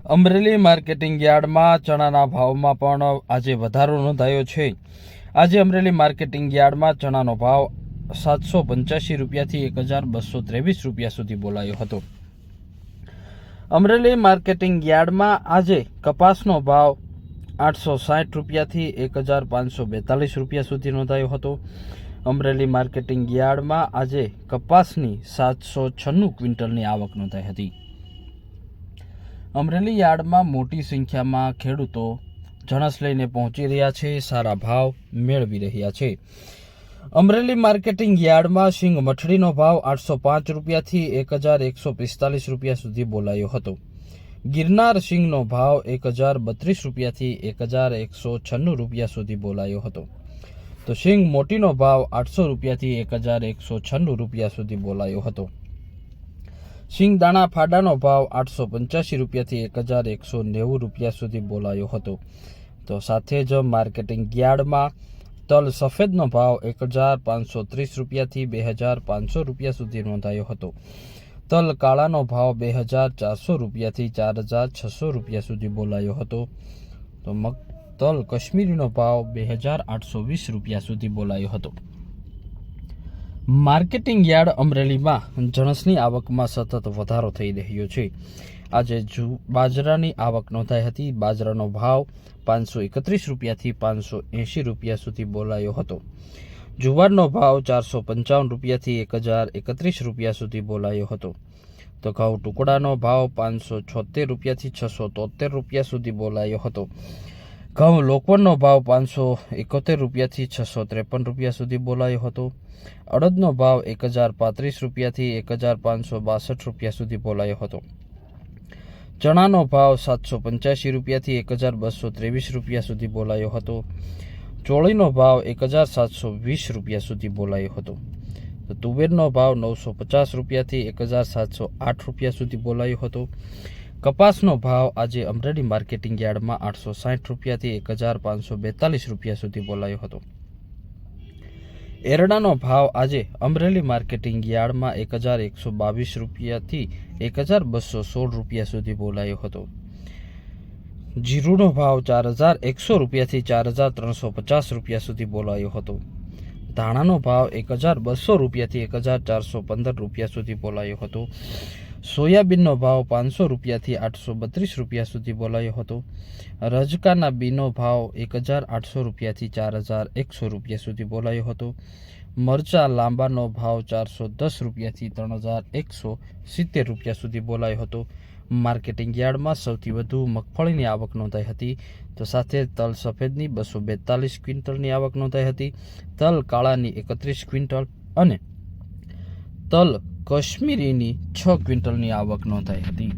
Amreli marketing યાર્ડમાં ચણાના ભાવમાં પણ આજે વધારો નોંધાયો છે। આજે અમરેલી માર્કેટિંગ યાર્ડમાં ચણાનો ભાવ 785 રૂપિયાથી 1223 રૂપિયા સુધી બોલાયો હતો। અમરેલી માર્કેટિંગ યાર્ડમાં આજે કપાસનો ભાવ 860 રૂપિયાથી 1542 રૂપિયા સુધી નોંધાયો હતો। અમરેલી માર્કેટિંગ યાર્ડમાં આજે કપાસની 796 ક્વિન્ટલની આવક નોંધાઈ હતી। અમરેલી યાર્ડમાં મોટી સંખ્યામાં ખેડૂતો જણસ લઈને પહોંચી રહ્યા છે, સારા ભાવ મેળવી રહ્યા છે। અમરેલી માર્કેટિંગ યાર્ડમાં સિંગ મઠડીનો ભાવ 805 રૂપિયાથી 1145 રૂપિયા સુધી બોલાયો હતો। ગિરનાર સિંગનો ભાવ 1032 રૂપિયાથી 1196 રૂપિયા સુધી બોલાયો હતો। તો સિંગ મોટીનો ભાવ 800 રૂપિયાથી 1196 રૂપિયા સુધી બોલાયો હતો। સિંગ દાણા ફાડાનો ભાવ 885 રૂપિયાથી 1190 રૂપિયા સુધી બોલાયો હતો। તો સાથે જ માર્કેટિંગ યાર્ડમાં તલ સફેદનો ભાવ 1530 રૂપિયાથી 2500 રૂપિયા સુધી નોંધાયો હતો। તલ કાળાનો ભાવ 2400 રૂપિયાથી 4600 રૂપિયા સુધી બોલાયો હતો। તો તલ કશ્મીરીનો ભાવ 2820 રૂપિયા સુધી બોલાયો હતો। માર્કેટિંગ યાર્ડ અમરેલીમાં જણસની આવકમાં સતત વધારો થઈ રહ્યો છે। આજે બાજરાની આવક નોંધાઈ હતી। બાજરાનો ભાવ 531 રૂપિયાથી 580 રૂપિયા સુધી બોલાયો હતો। જુવારનો ભાવ 455 રૂપિયાથી 1031 રૂપિયા સુધી બોલાયો હતો। તો ઘઉં ટુકડાનો ભાવ 576 રૂપિયાથી 673 રૂપિયા સુધી બોલાયો હતો। ઘઉં લોકવનનો ભાવ 571 રૂપિયાથી 653 રૂપિયા સુધી બોલાયો હતો। અડદનો ભાવ 1035 રૂપિયાથી 1562 રૂપિયા સુધી બોલાયો હતો। ચણાનો ભાવ 785 રૂપિયાથી 1223 રૂપિયા સુધી બોલાયો હતો। ચોળીનો ભાવ 1720 રૂપિયા સુધી બોલાયો હતો। તો તુવેરનો ભાવ 950 રૂપિયાથી 1708 રૂપિયા સુધી બોલાયો હતો। કપાસનો ભાવ આજે અમરેલી માર્કેટિંગ યાર્ડમાં 860 રૂપિયાથી 1542 રૂપિયા સુધી બોલાયો હતો। એરડાનો ભાવ આજે અમરેલી માર્કેટિંગ યાર્ડમાં 1122 રૂપિયાથી 1216 રૂપિયા સુધી બોલાયો હતો। જીરુનો ભાવ 4100 રૂપિયાથી 4350 રૂપિયા સુધી બોલાયો હતો। ધાણાનો ભાવ 1200 રૂપિયાથી 1415 રૂપિયા સુધી બોલાયો હતો। સોયાબીનનો ભાવ 500 રૂપિયાથી 832 રૂપિયા સુધી બોલાયો હતો। રજકાના બીનો ભાવ 1800 રૂપિયાથી 4100 રૂપિયા સુધી બોલાયો હતો। મરચા લાંબાનો ભાવ 410 રૂપિયાથી 3170 રૂપિયા સુધી બોલાયો હતો। માર્કેટિંગ યાર્ડમાં સૌથી વધુ મગફળીની આવક નોંધાઈ હતી। તો સાથે તલ સફેદની 242 ક્વિન્ટલની આવક નોંધાઈ હતી। તલ કાળાની 31 ક્વિન્ટલ અને તલ કશ્મીરીની 6 ક્વિન્ટલની આવક નોંધાઈ હતી।